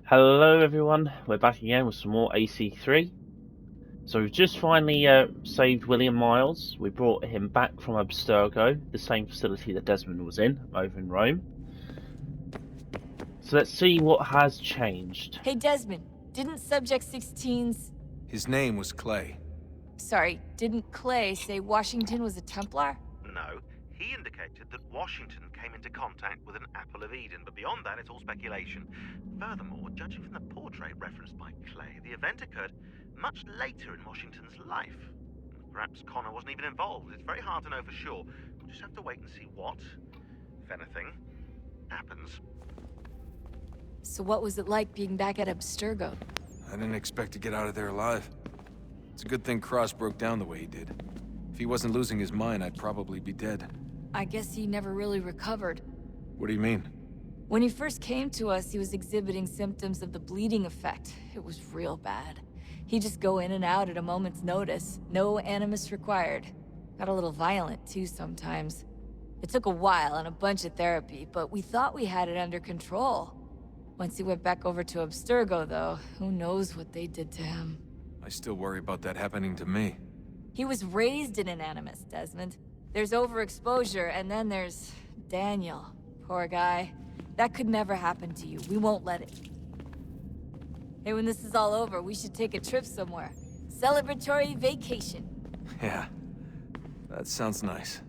Hello everyone, we're back again with some more AC3. So we've just finally saved William Miles. We brought him back from Abstergo, the same facility that Desmond was in, over in Rome. So let's see what has changed. Hey, Desmond, didn't Subject 16's... His name was Clay. Sorry, didn't Clay say Washington was a Templar? No, he indicated that Washington came into contact with an Apple of Eden, but beyond that, it's all speculation. Furthermore, judging from the portrait referenced by Clay, the event occurred much later in Washington's life. Perhaps Connor wasn't even involved. It's very hard to know for sure. We'll just have to wait and see what, if anything, happens. So what was it like being back at Abstergo? I didn't expect to get out of there alive. It's a good thing Cross broke down the way he did. If he wasn't losing his mind, I'd probably be dead. I guess he never really recovered. What do you mean? When he first came to us, he was exhibiting symptoms of the bleeding effect. It was real bad. He'd just go in and out at a moment's notice. No animus required. Got a little violent, too, sometimes. It took a while and a bunch of therapy, but we thought we had it under control. Once he went back over to Abstergo, though, who knows what they did to him. I still worry about that happening to me. He was raised in an Animus, Desmond. There's overexposure, and then there's Daniel. Poor guy. That could never happen to you. We won't let it. Hey, when this is all over, we should take a trip somewhere. Celebratory vacation. Yeah, that sounds nice.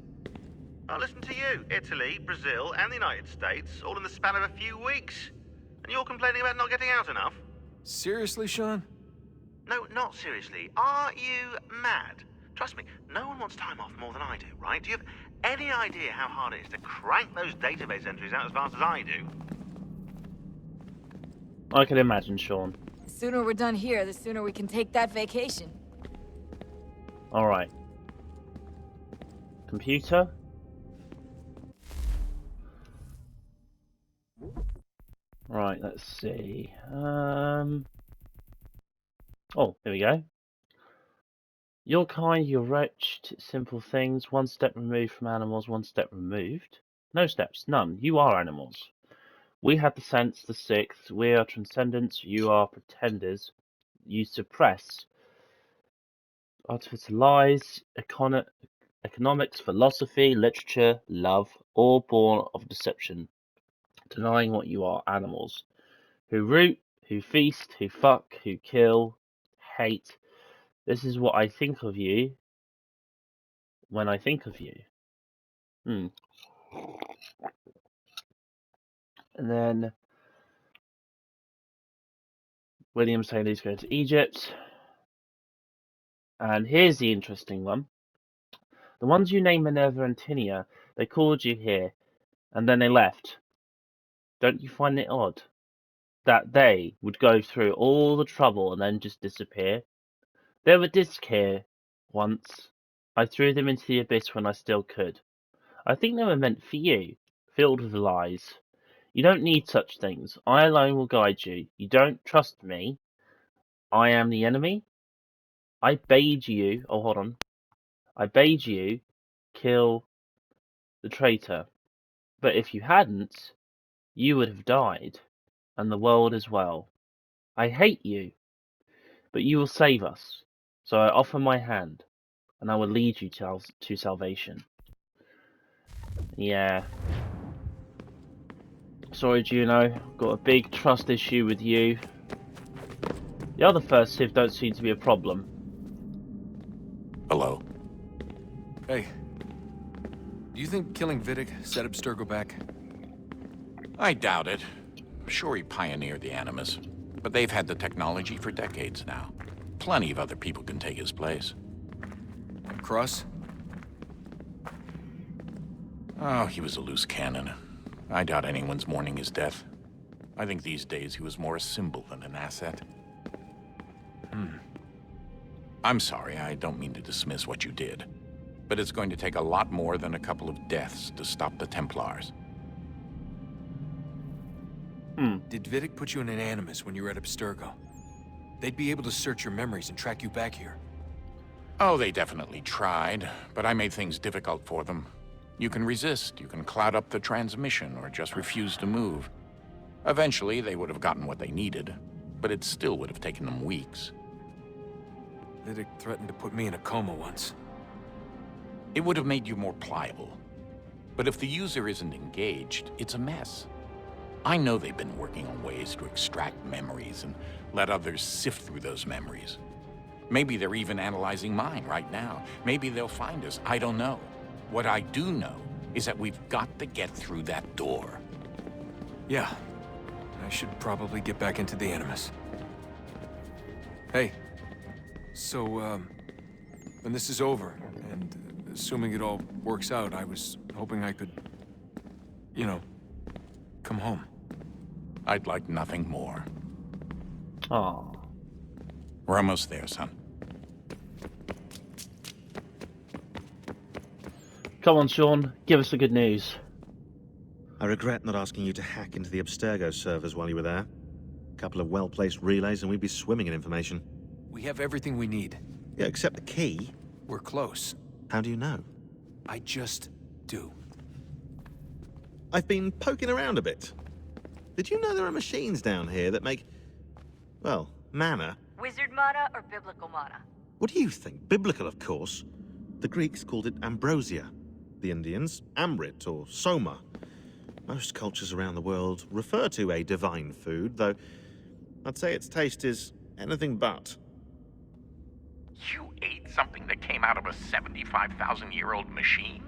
Now listen to you, Italy, Brazil, and the United States, all in the span of a few weeks. And you're complaining about not getting out enough? Seriously, Sean? No, not seriously. Are you mad? Trust me, no one wants time off more than I do, right? Do you have any idea how hard it is to crank those database entries out as fast as I do? I can imagine, Sean. The sooner we're done here, the sooner we can take that vacation. Alright. Computer? Right, let's see. Oh, here we go. You're kind, you're wretched, simple things, one step removed from animals, one step removed. No steps, none. You are animals. We have the sense, the sixth, we are transcendents, you are pretenders. You suppress. Artificial lies, economics, philosophy, literature, love, all born of deception. Denying what you are, animals. Who root, who feast, who fuck, who kill, hate. This is what I think of you when I think of you. And then William saying he's going to Egypt. And here's the interesting one. The ones you named Minerva and Tinia, they called you here, and then they left. Don't you find it odd that they would go through all the trouble and then just disappear? There were discs here once. I threw them into the abyss when I still could. I think they were meant for you, filled with lies. You don't need such things. I alone will guide you. You don't trust me. I am the enemy. I bade you. Oh, hold on. I bade you kill the traitor. But if you hadn't, you would have died, and the world as well. I hate you, but you will save us. So I offer my hand, and I will lead you to salvation. Yeah. Sorry, Juno. Got a big trust issue with you. The other first Civ don't seem to be a problem. Hello. Hey. Do you think killing Vidic set Abstergo back? I doubt it. Sure, he pioneered the Animus, but they've had the technology for decades now. Plenty of other people can take his place. Cross? Oh, he was a loose cannon. I doubt anyone's mourning his death. I think these days he was more a symbol than an asset. I'm sorry, I don't mean to dismiss what you did. But it's going to take a lot more than a couple of deaths to stop the Templars. Did Vidic put you in an Animus when you were at Abstergo? They'd be able to search your memories and track you back here. Oh, they definitely tried, but I made things difficult for them. You can resist, you can cloud up the transmission, or just refuse to move. Eventually, they would have gotten what they needed, but it still would have taken them weeks. Vidic threatened to put me in a coma once. It would have made you more pliable. But if the user isn't engaged, it's a mess. I know they've been working on ways to extract memories and let others sift through those memories. Maybe they're even analyzing mine right now. Maybe they'll find us. I don't know. What I do know is that we've got to get through that door. Yeah. I should probably get back into the Animus. Hey. So, when this is over, and assuming it all works out, I was hoping I could, you know, come home. I'd like nothing more. Oh. We're almost there, son. Come on, Sean. Give us the good news. I regret not asking you to hack into the Abstergo servers while you were there. A couple of well-placed relays and we'd be swimming in information. We have everything we need. Yeah, except the key. We're close. How do you know? I just do. I've been poking around a bit. Did you know there are machines down here that make, well, mana? Wizard mana or biblical mana? What do you think? Biblical, of course. The Greeks called it ambrosia. The Indians, amrit or soma. Most cultures around the world refer to a divine food, though I'd say its taste is anything but. You ate something that came out of a 75,000-year-old machine?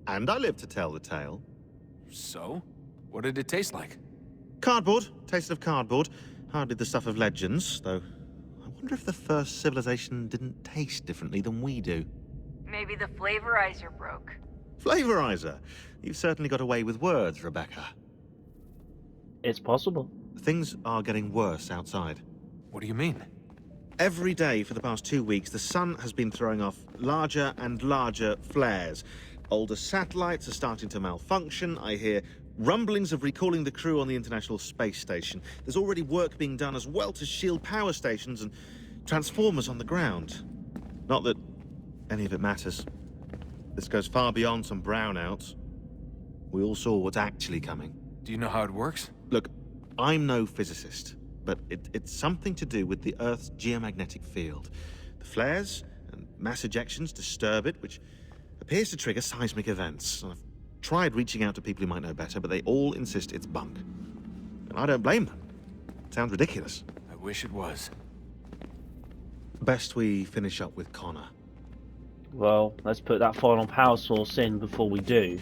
And I live to tell the tale. So? What did it taste like? Cardboard. Taste of cardboard. Hardly the stuff of legends, though. I wonder if the first civilization didn't taste differently than we do. Maybe the flavorizer broke. Flavorizer. You've certainly got away with words, Rebecca. It's possible. Things are getting worse outside. What do you mean? Every day for the past 2 weeks, the sun has been throwing off larger and larger flares. Older satellites are starting to malfunction. I hear rumblings of recalling the crew on the International Space Station. There's already work being done as well to shield power stations and transformers on the ground. Not that any of it matters. This goes far beyond some brownouts. We all saw what's actually coming. Do you know how it works? Look, I'm no physicist, but it's something to do with the Earth's geomagnetic field. The flares and mass ejections disturb it, which appears to trigger seismic events. I've tried reaching out to people who might know better, but they all insist it's bunk. And I don't blame them. It sounds ridiculous. I wish it was. Best we finish up with Connor. Well, let's put that final power source in before we do.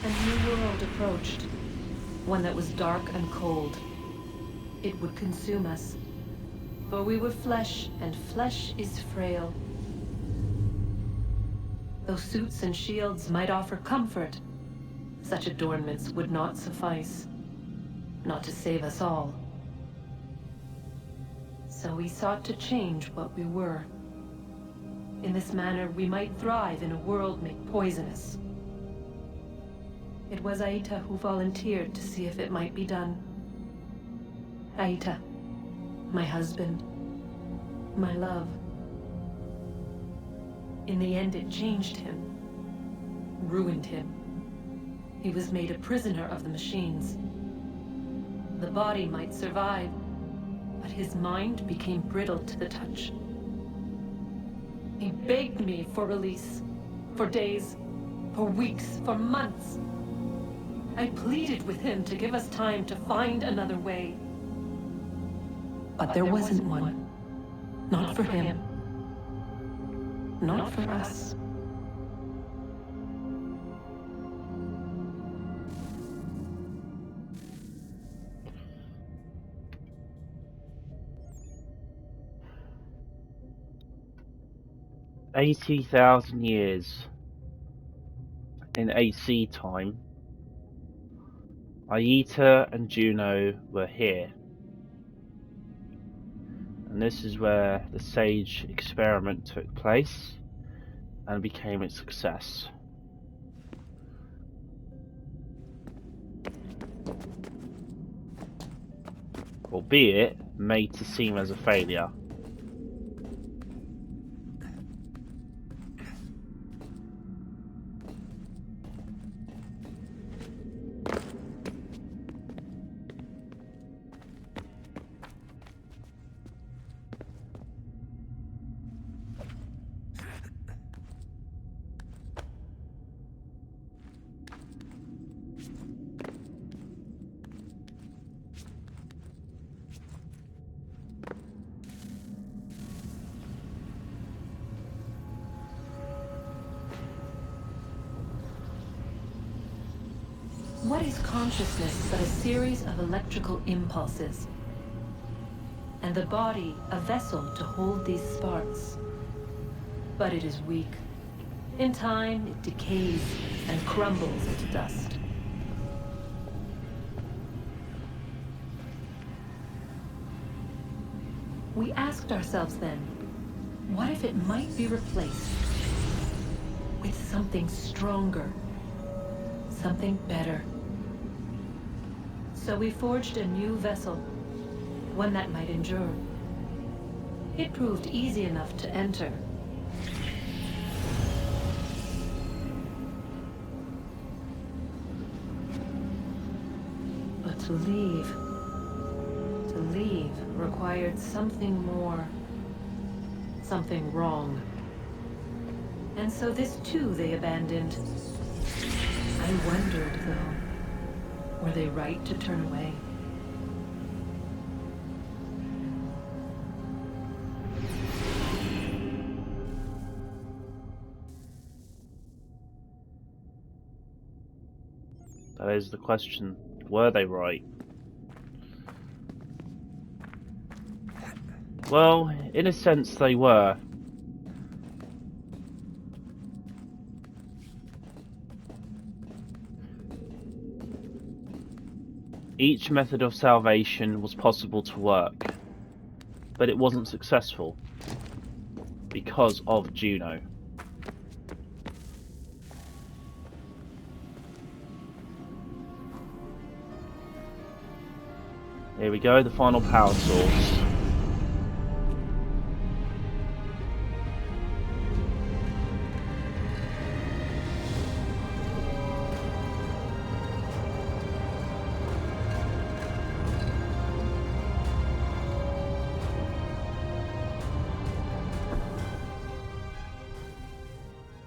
A new world approached, one that was dark and cold. It would consume us, for we were flesh, and flesh is frail. Though suits and shields might offer comfort, such adornments would not suffice, not to save us all. So we sought to change what we were. In this manner, we might thrive in a world made poisonous. It was Aita who volunteered to see if it might be done. Aita, my husband, my love. In the end, it changed him, ruined him. He was made a prisoner of the machines. The body might survive, but his mind became brittle to the touch. He begged me for release, for days, for weeks, for months. I pleaded with him to give us time to find another way. But there wasn't one. Not for him. Not for us. $80,000 years in AC time. Aita and Juno were here. And this is where the Sage experiment took place and became a success. Albeit made to seem as a failure. What is consciousness but a series of electrical impulses? And the body a vessel to hold these sparks. But it is weak. In time, it decays and crumbles into dust. We asked ourselves then, what if it might be replaced with something stronger, something better? So we forged a new vessel, one that might endure. It proved easy enough to enter. But to leave required something more, something wrong. And so this too they abandoned. I wondered, though, were they right to turn away? That is the question. Were they right? Well, in a sense they were. Each method of salvation was possible to work, but it wasn't successful because of Juno. Here we go, the final power source.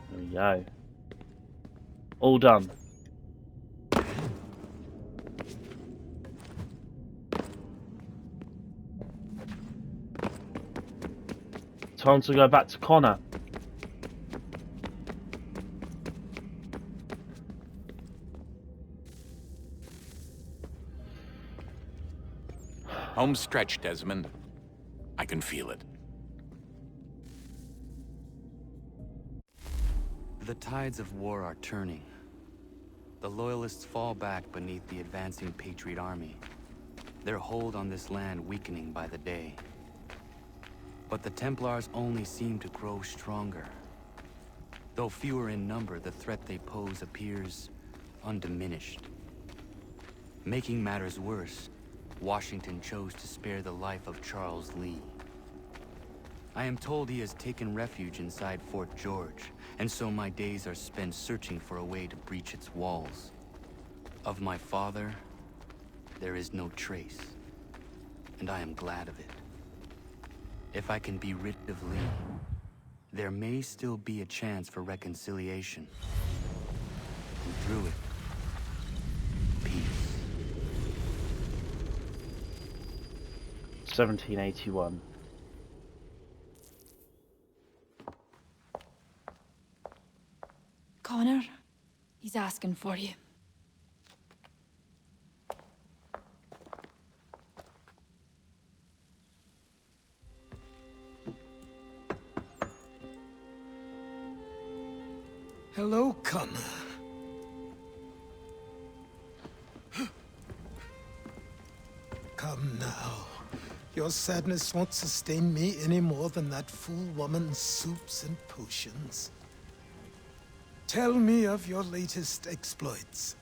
There we go. All done. Time to go back to Connor. Home stretch, Desmond. I can feel it. The tides of war are turning. The Loyalists fall back beneath the advancing Patriot army, their hold on this land weakening by the day. But the Templars only seem to grow stronger. Though fewer in number, the threat they pose appears undiminished. Making matters worse, Washington chose to spare the life of Charles Lee. I am told he has taken refuge inside Fort George, and so my days are spent searching for a way to breach its walls. Of my father, there is no trace, and I am glad of it. If I can be rid of Lee, there may still be a chance for reconciliation. And through it, peace. 1781. Connor, he's asking for you. Hello, Connor. Come now. Your sadness won't sustain me any more than that fool woman's soups and potions. Tell me of your latest exploits.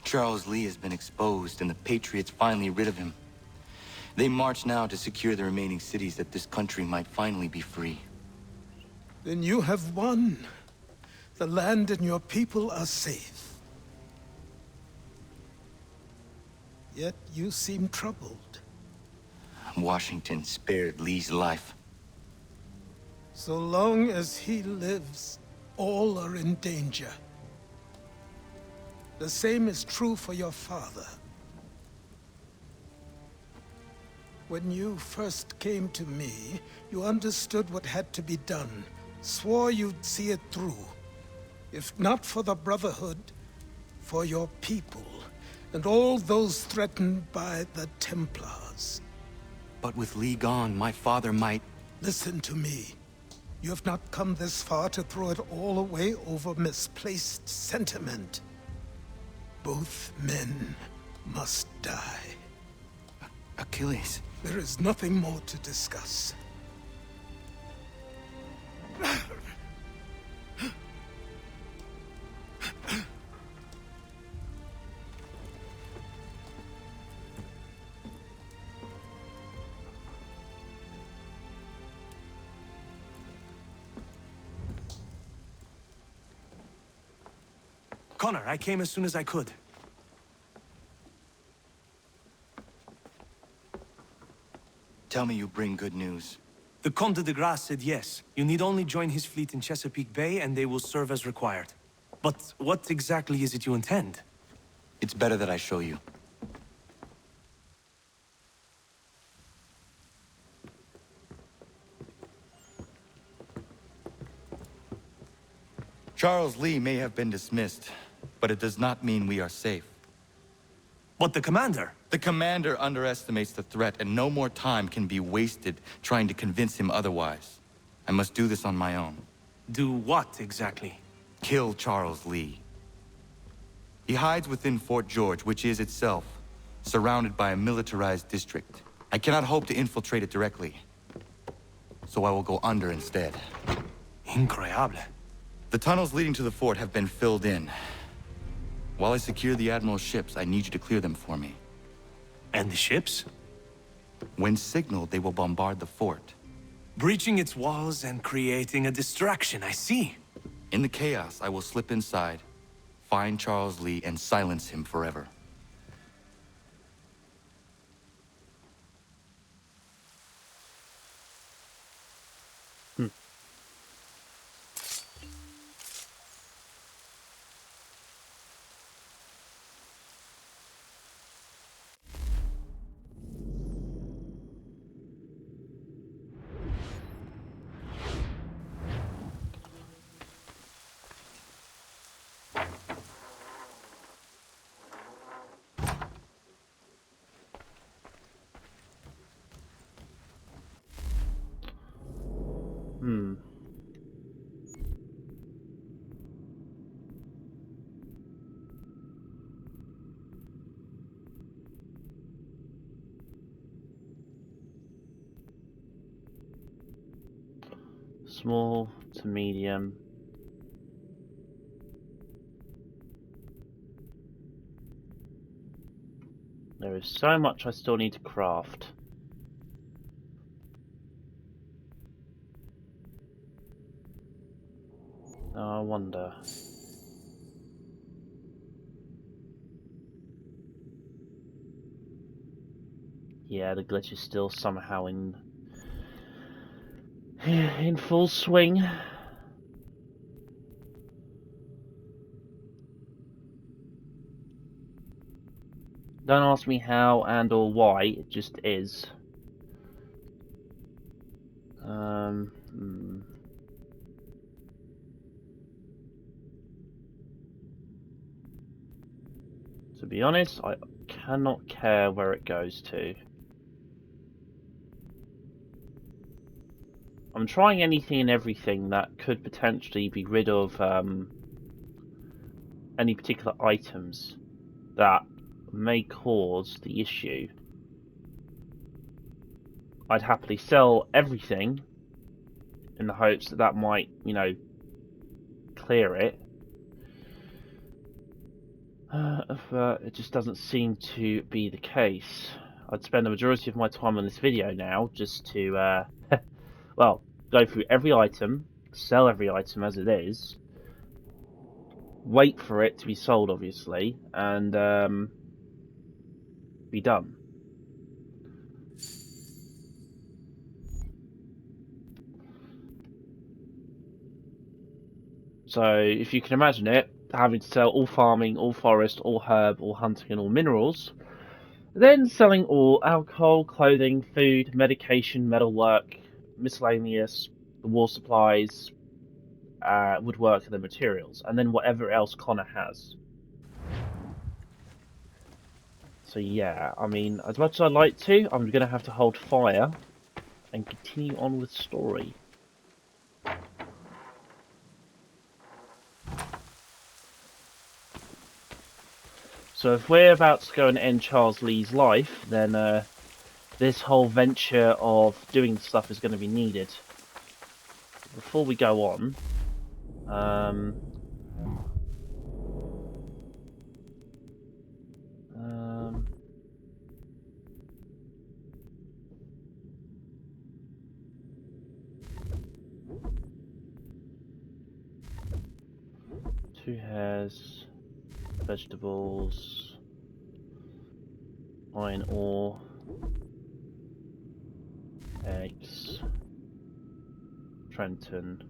Charles Lee has been exposed, and the Patriots finally rid of him. They march now to secure the remaining cities that this country might finally be free. Then you have won. The land and your people are safe. Yet you seem troubled. Washington spared Lee's life. So long as he lives, all are in danger. The same is true for your father. When you first came to me, you understood what had to be done, swore you'd see it through. If not for the Brotherhood, for your people, and all those threatened by the Templars. But with Lee gone, my father might... Listen to me. You have not come this far to throw it all away over misplaced sentiment. Both men must die. Achilles. There is nothing more to discuss. Connor, I came as soon as I could. Tell me you bring good news. The Comte de Grasse said yes. You need only join his fleet in Chesapeake Bay and they will serve as required. But what exactly is it you intend? It's better that I show you. Charles Lee may have been dismissed, but it does not mean we are safe. But the commander? The commander underestimates the threat, and no more time can be wasted trying to convince him otherwise. I must do this on my own. Do what, exactly? Kill Charles Lee. He hides within Fort George, which is itself surrounded by a militarized district. I cannot hope to infiltrate it directly, so I will go under instead. Incroyable. The tunnels leading to the fort have been filled in. While I secure the Admiral's ships, I need you to clear them for me. And the ships? When signaled, they will bombard the fort. Breaching its walls and creating a distraction, I see. In the chaos, I will slip inside, find Charles Lee, and silence him forever. Small to medium. There is so much I still need to craft. I wonder. Yeah, the glitch is still somehow in full swing. Don't ask me how and or why, it just is. To be honest, I cannot care where it goes to. I'm trying anything and everything that could potentially be rid of any particular items that may cause the issue. I'd happily sell everything in the hopes that that might, you know, clear it. But it just doesn't seem to be the case. I'd spend the majority of my time on this video now just to, well, go through every item, sell every item as it is, wait for it to be sold, obviously, and be done. So, if you can imagine it, having to sell all farming, all forest, all herb, all hunting, and all minerals, then selling all alcohol, clothing, food, medication, metalwork, miscellaneous, the war supplies, woodwork, and the materials, and then whatever else Connor has. So yeah, I mean, as much as I'd like to, I'm going to have to hold fire and continue on with story. So if we're about to go and end Charles Lee's life, then this whole venture of doing stuff is going to be needed. Before we go on, two hairs, vegetables, iron ore, eggs, Trenton.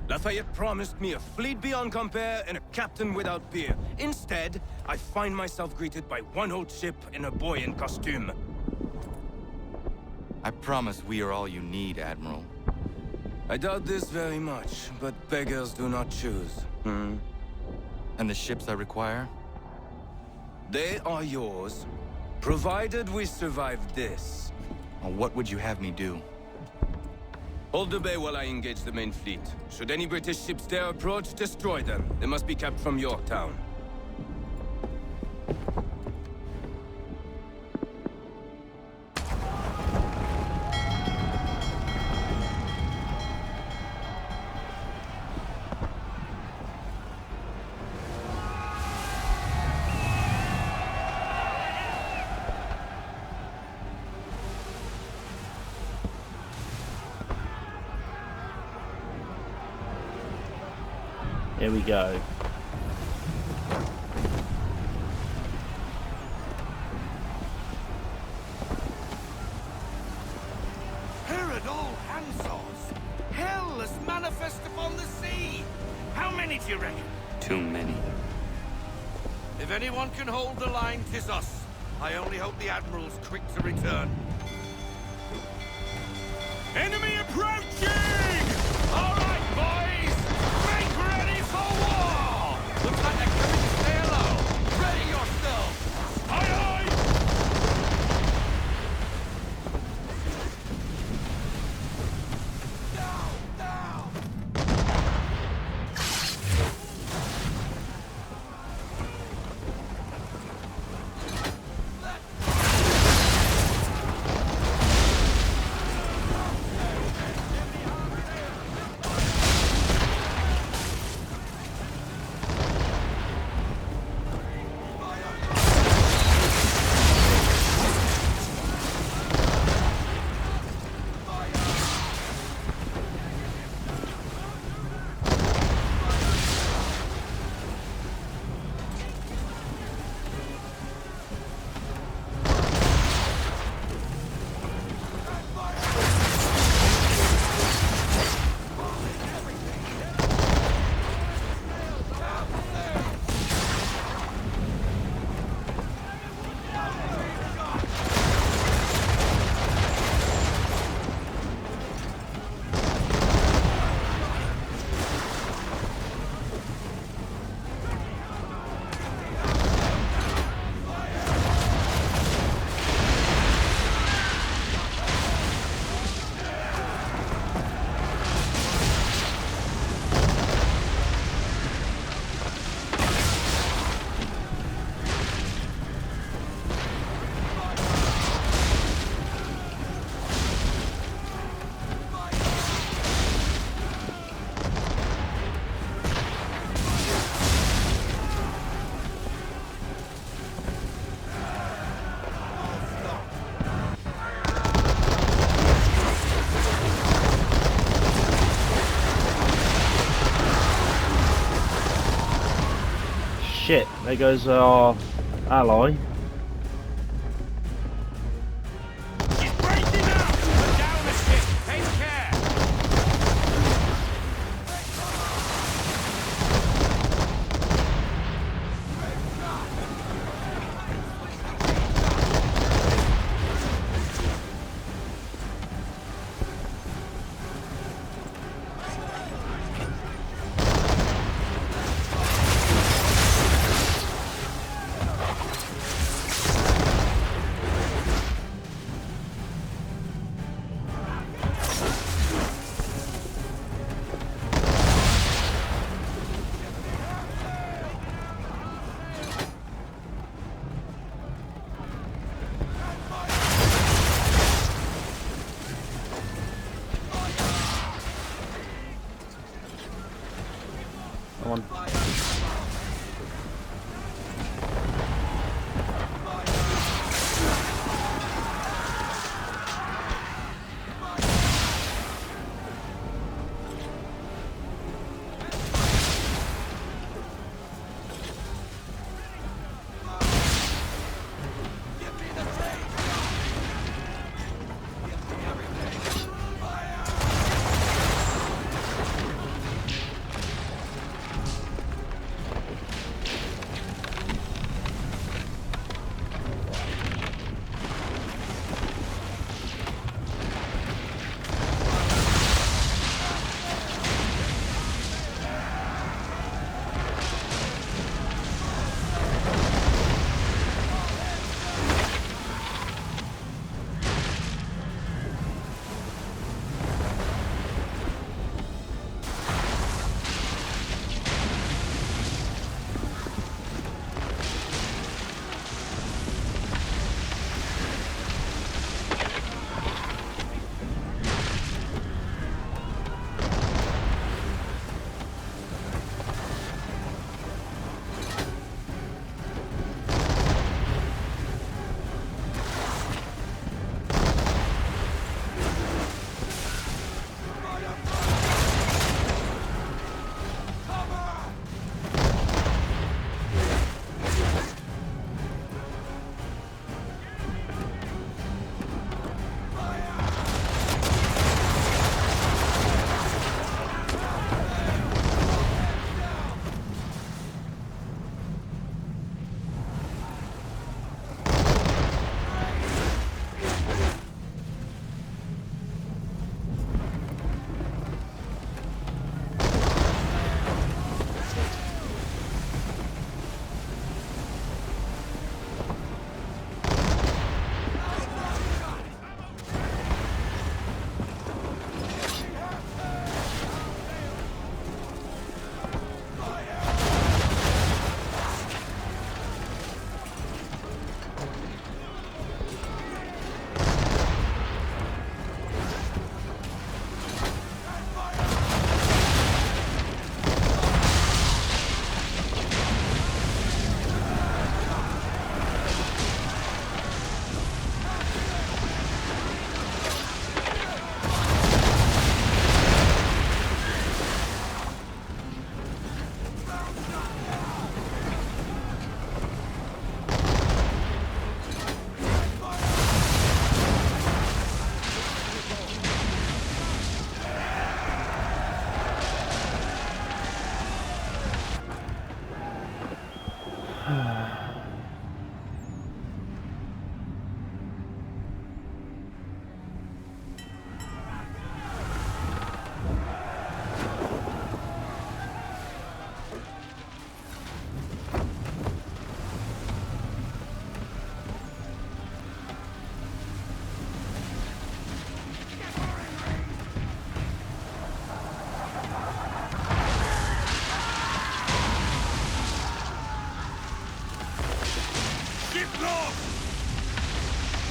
Lafayette promised me a fleet beyond compare and a captain without peer. Instead, I find myself greeted by one old ship and a boy in costume. I promise we are all you need, Admiral. I doubt this very much, but beggars do not choose. And the ships I require? They are yours, provided we survive this. What would you have me do? Hold the bay while I engage the main fleet. Should any British ships dare approach, destroy them. They must be kept from Yorktown. Here we go. Herod all Hansos! Hell is manifest upon the sea! How many do you reckon? Too many. If anyone can hold the line, 'tis us. I only hope the Admiral's quick to return. Enemy approaching! All right, boys! Make ready for war! Looks like they're coming to stay low. Ready yourselves! Aye, aye! Down, down! shit, there goes our ally. She's breaking out! We're down a ship! Take care! Come on.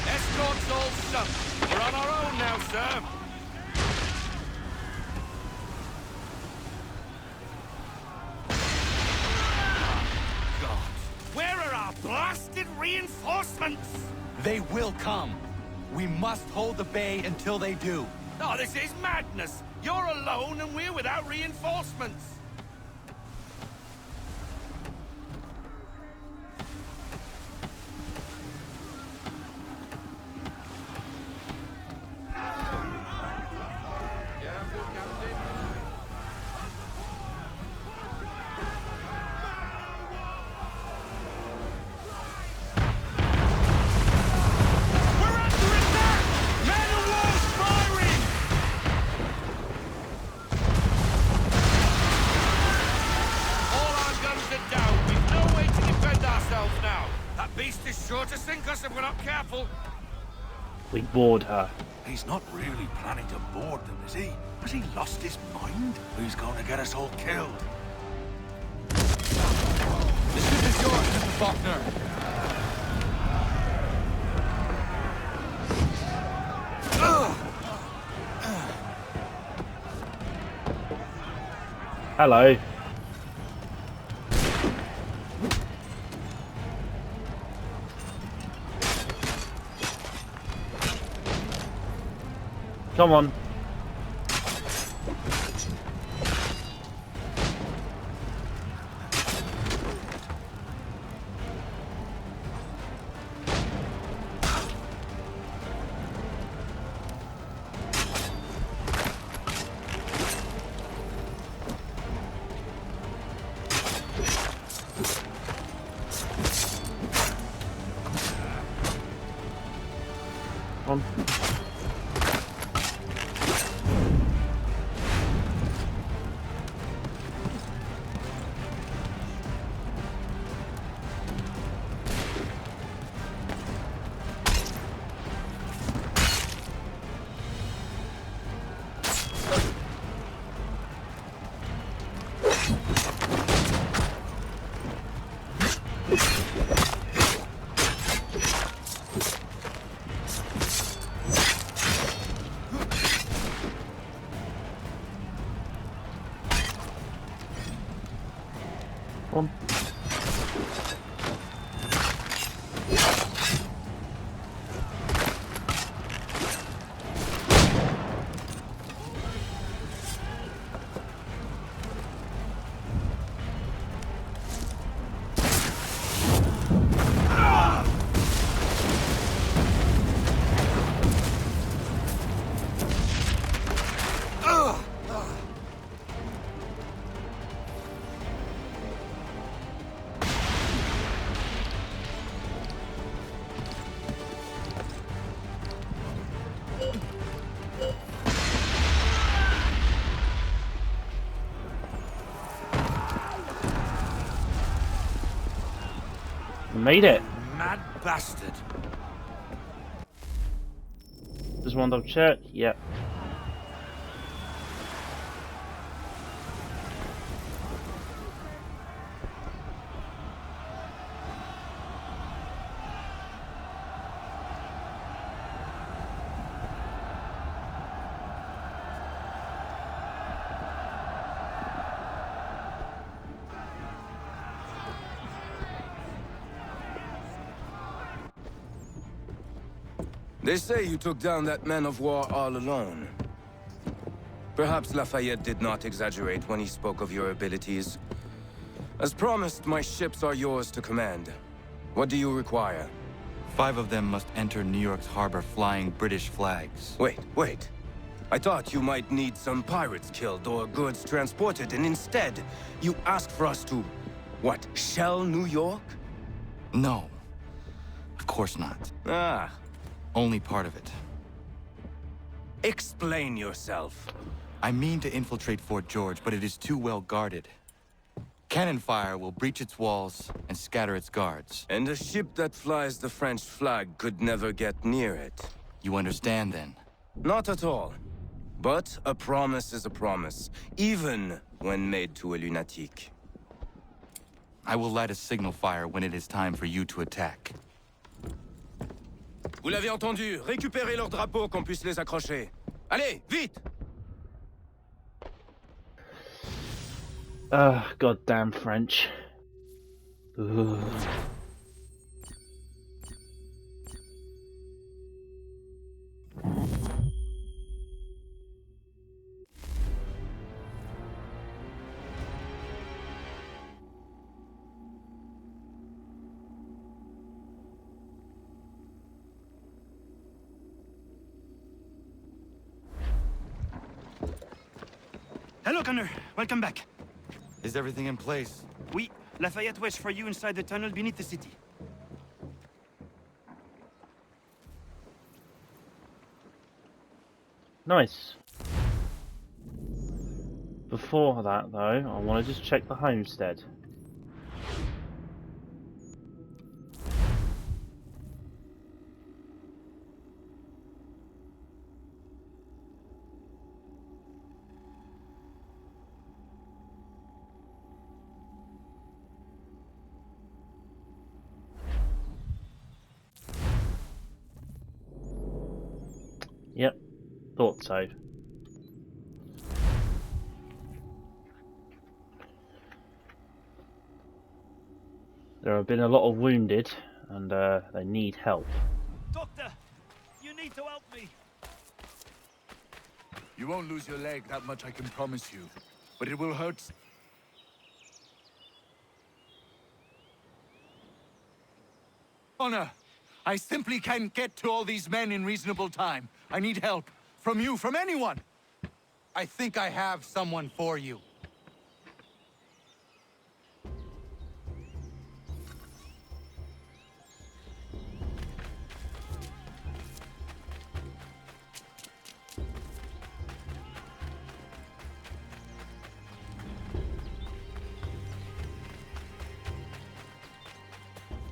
Escort's all sunk. We're on our own now, sir. God, where are our blasted reinforcements? They will come. We must hold the bay until they do. Oh, this is madness. You're alone and we're without reinforcements. beast is sure to sink us if we're not careful. We board her. He's not really planning to board them, is he? Has he lost his mind? He's going to get us all killed. The ship is yours, Mr. Faulkner. Hello. Come on. On. On. Made it. Mad bastard. Just one double check. Yep. They say you took down that man of war all alone. Perhaps Lafayette did not exaggerate when he spoke of your abilities. As promised, my ships are yours to command. What do you require? 5 of them must enter New York's harbor flying British flags. Wait. I thought you might need some pirates killed or goods transported, and instead, you asked for us to, what, shell New York? No. Of course not. Ah. Only part of it. Explain yourself. I mean to infiltrate Fort George, but it is too well guarded. Cannon fire will breach its walls and scatter its guards. And a ship that flies the French flag could never get near it. You understand, then? Not at all. But a promise is a promise, even when made to a lunatic. I will light a signal fire when it is time for you to attack. Vous l'avez entendu, récupérez leurs drapeaux qu'on puisse les accrocher. Allez, vite! Goddamn French. Ugh. Hello, Connor. Welcome back. Is everything in place? Oui. Lafayette waits for you inside the tunnel beneath the city. Nice. Before that, though, I want to just check the homestead. Thought so. There have been a lot of wounded, and they need help. Doctor, you need to help me. You won't lose your leg, that much I can promise you. But it will hurt. Connor, I simply can't get to all these men in reasonable time. I need help. From you, from anyone. I think I have someone for you.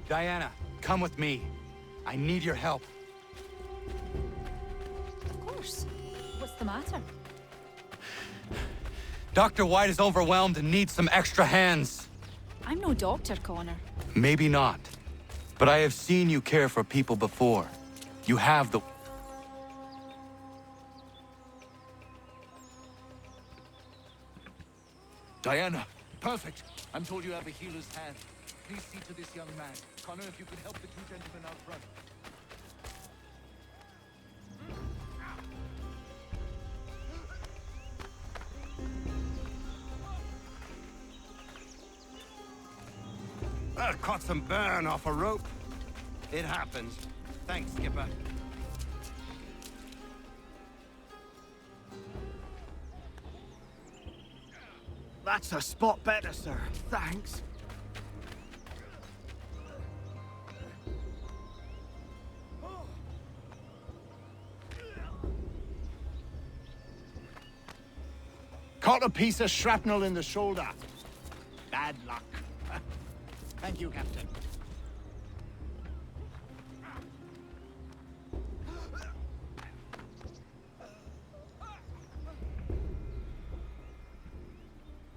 Diana, come with me. I need your help. Of course. What's the matter? Dr. White is overwhelmed and needs some extra hands. I'm no doctor, Connor. Maybe not. But I have seen you care for people before. You have the... Diana, perfect. I'm told you have a healer's hand. Please see to this young man. Connor, if you could help the two gentlemen out front. Caught some burn off a rope. It happens. Thanks, Skipper. That's a spot better, sir. Thanks. Caught a piece of shrapnel in the shoulder. Bad luck. Thank you, Captain.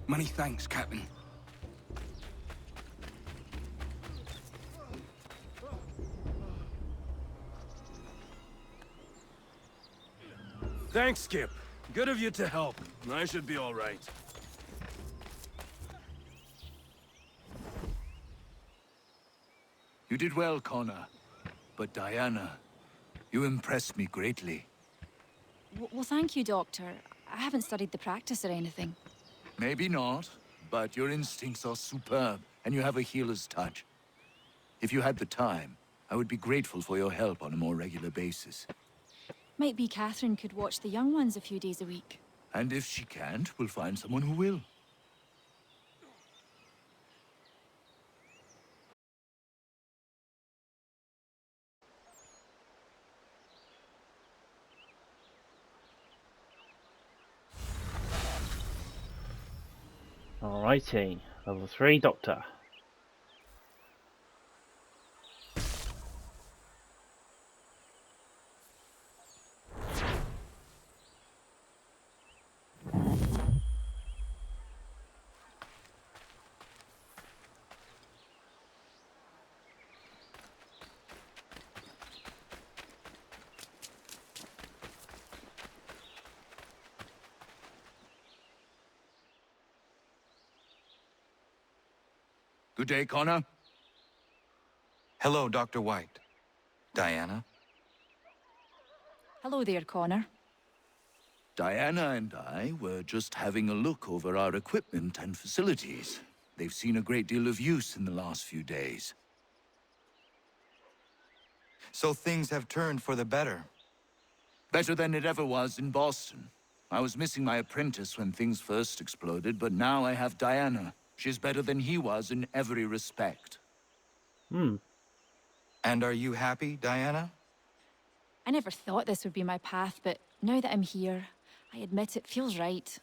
Many thanks, Captain. Thanks, Skip. Good of you to help. I should be all right. You did well, Connor. But Diana, you impressed me greatly. Well, thank you, Doctor. I haven't studied the practice or anything. Maybe not, but your instincts are superb, and you have a healer's touch. If you had the time, I would be grateful for your help on a more regular basis. Might be Catherine could watch the young ones a few days a week. And if she can't, we'll find someone who will. Alrighty, level 3 Doctor. Good day, Connor. Hello, Dr. White. Diana? Hello there, Connor. Diana and I were just having a look over our equipment and facilities. They've seen a great deal of use in the last few days. So things have turned for the better. Better than it ever was in Boston. I was missing my apprentice when things first exploded, but now I have Diana. She's better than he was in every respect. Hmm. And are you happy, Diana? I never thought this would be my path, but now that I'm here, I admit it feels right.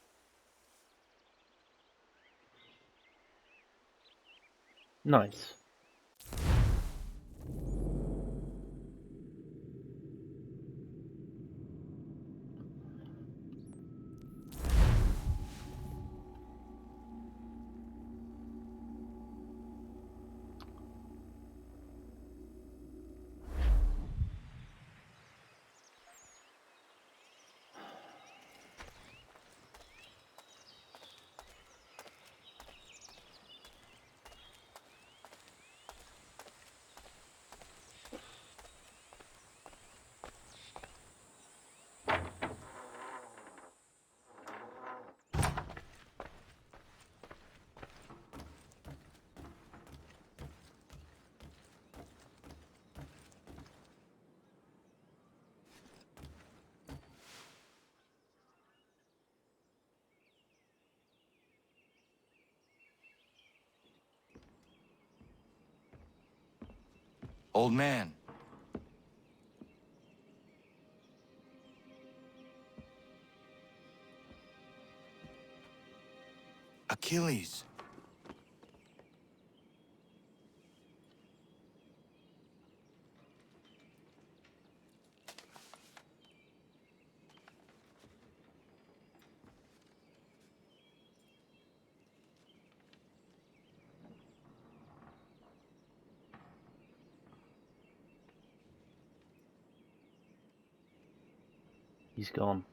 Nice. Old man. Achilles. He's gone.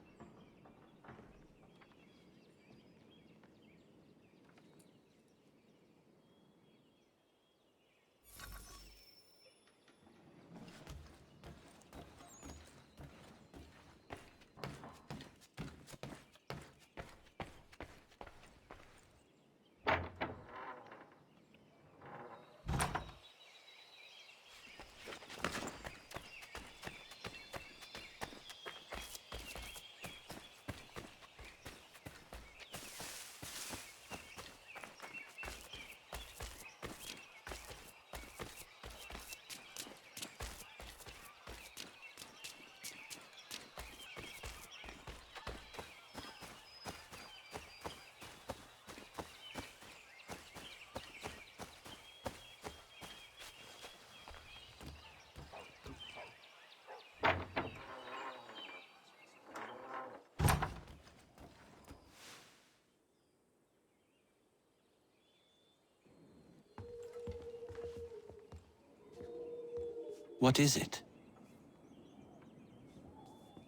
What is it?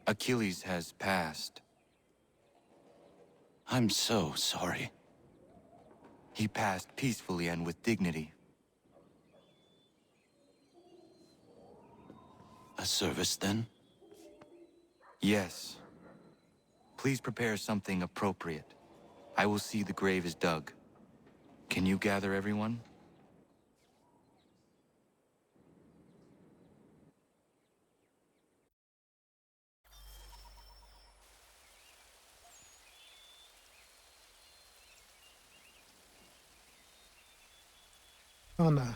Achilles has passed. I'm so sorry. He passed peacefully and with dignity. A service, then? Yes. Please prepare something appropriate. I will see the grave is dug. Can you gather everyone? Connor,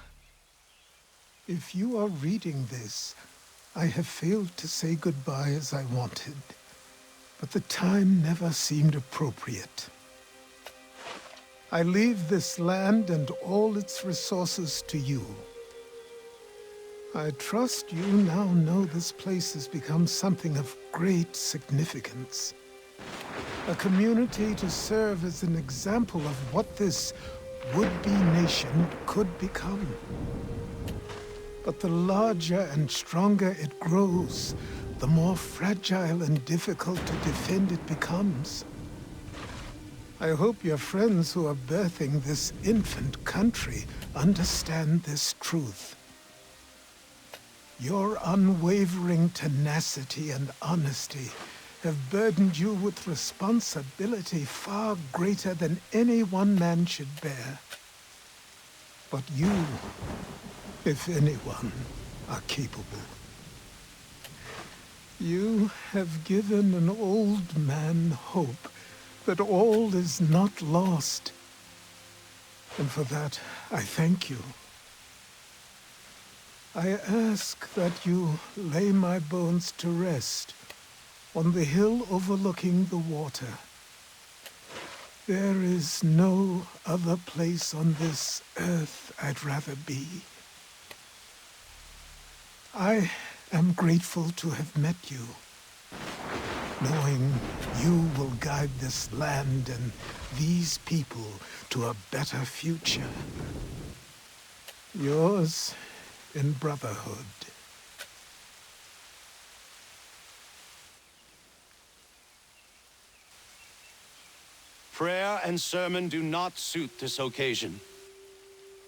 if you are reading this, I have failed to say goodbye as I wanted, but the time never seemed appropriate. I leave this land and all its resources to you. I trust you now know this place has become something of great significance. A community to serve as an example of what this would-be nation could become. But the larger and stronger it grows, the more fragile and difficult to defend it becomes. I hope your friends who are birthing this infant country understand this truth. Your unwavering tenacity and honesty have burdened you with responsibility far greater than any one man should bear. But you, if anyone, are capable. You have given an old man hope that all is not lost. And for that, I thank you. I ask that you lay my bones to rest on the hill overlooking the water. There is no other place on this earth I'd rather be. I am grateful to have met you, knowing you will guide this land and these people to a better future. Yours in brotherhood. Prayer and sermon do not suit this occasion.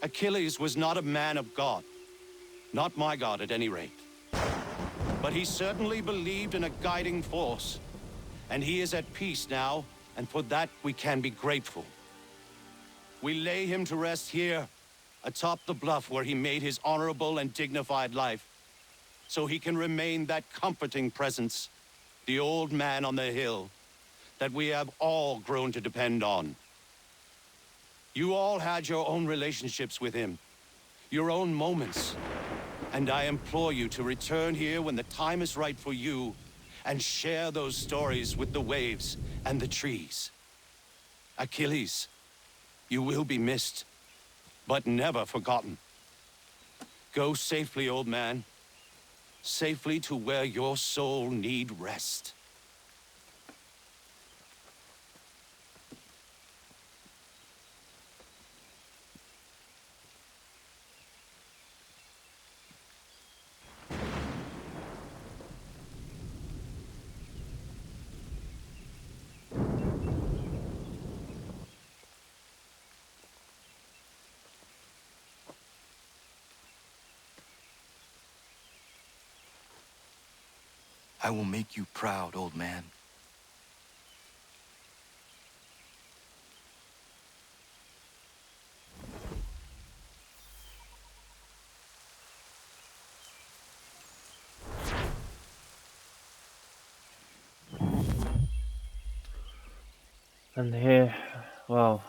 Achilles was not a man of God. Not my God, at any rate. But he certainly believed in a guiding force. And he is at peace now, and for that we can be grateful. We lay him to rest here, atop the bluff where he made his honorable and dignified life, so he can remain that comforting presence, the old man on the hill, that we have all grown to depend on. You all had your own relationships with him, your own moments. And I implore you to return here when the time is right for you, and share those stories with the waves and the trees. Achilles, you will be missed, but never forgotten. Go safely, old man. Safely to where your soul need rest. I will make you proud, old man. And here, well,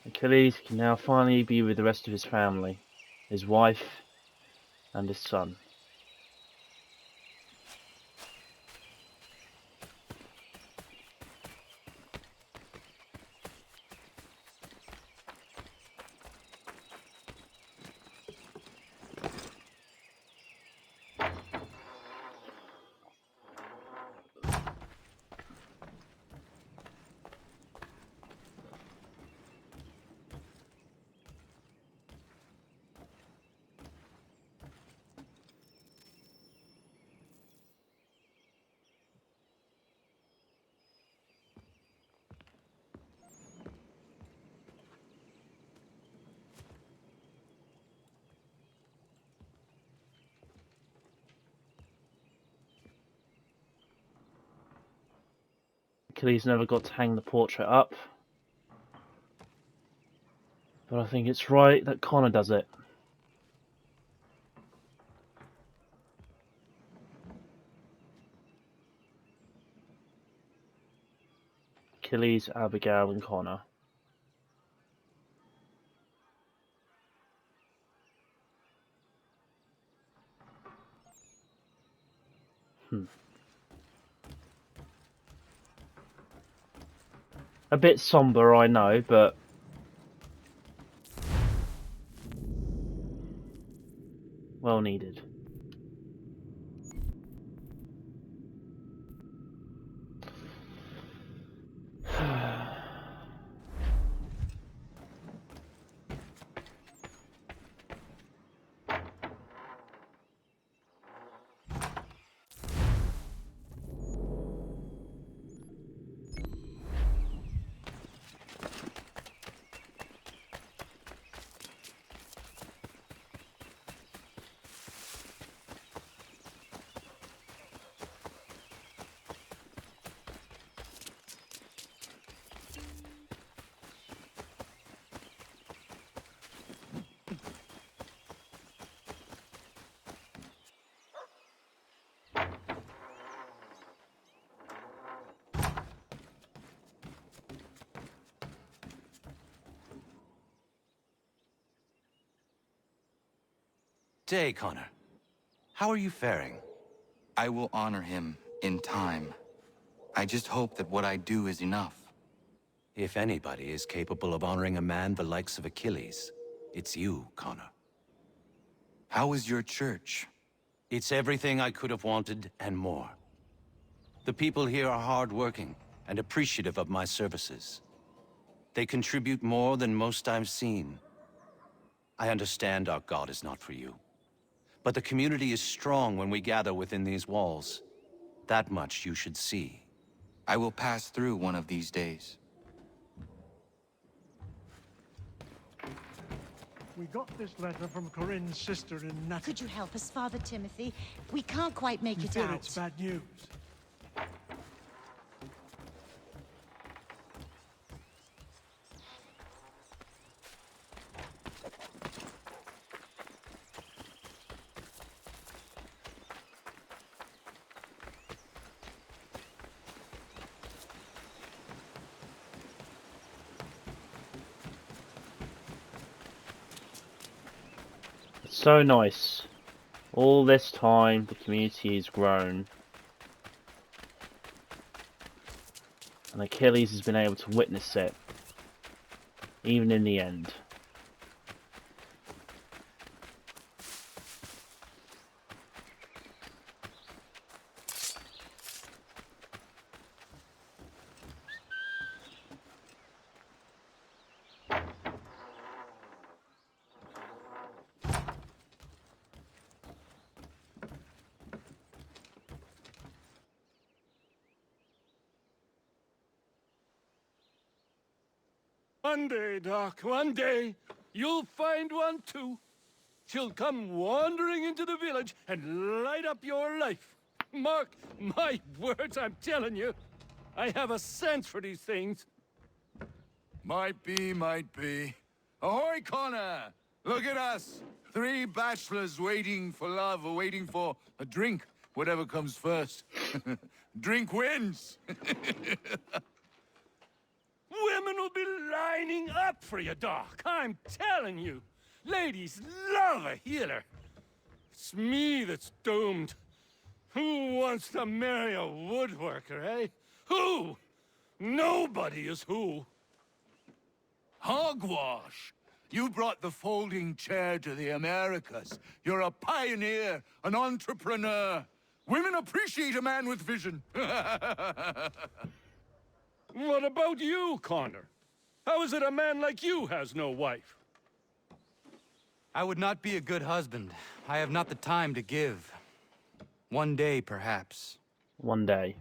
Achilles can now finally be with the rest of his family, his wife and his son. Achilles never got to hang the portrait up, but I think it's right that Connor does it. Achilles, Abigail and Connor. A bit somber, I know, but well needed. Day, Connor. How are you faring? I will honor him in time. I just hope that what I do is enough. If anybody is capable of honoring a man the likes of Achilles, it's you, Connor. How is your church? It's everything I could have wanted and more. The people here are hardworking and appreciative of my services. They contribute more than most I've seen. I understand our God is not for you. But the community is strong when we gather within these walls. That much you should see. I will pass through one of these days. We got this letter from Corinne's sister in Nat. Could you help us, Father Timothy? We can't quite make it out. It's bad news. So nice. All this time, the community has grown. And Achilles has been able to witness it. Even in the end. One day, Doc, one day, you'll find one too. She'll come wandering into the village and light up your life. Mark my words, I'm telling you. I have a sense for these things. Might be, might be. Ahoy, Connor! Look at us! 3 bachelors waiting for love or waiting for a drink. Whatever comes first. Drink wins! Women will be lining up for you, Doc. I'm telling you. Ladies love a healer. It's me that's doomed. Who wants to marry a woodworker, eh? Who? Nobody is who. Hogwash! You brought the folding chair to the Americas. You're a pioneer, an entrepreneur. Women appreciate a man with vision. What about you, Connor? How is it a man like you has no wife? I would not be a good husband. I have not the time to give. One day, perhaps. One day.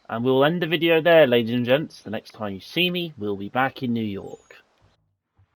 And we'll end the video there, ladies and gents. The next time you see me, we'll be back in New York.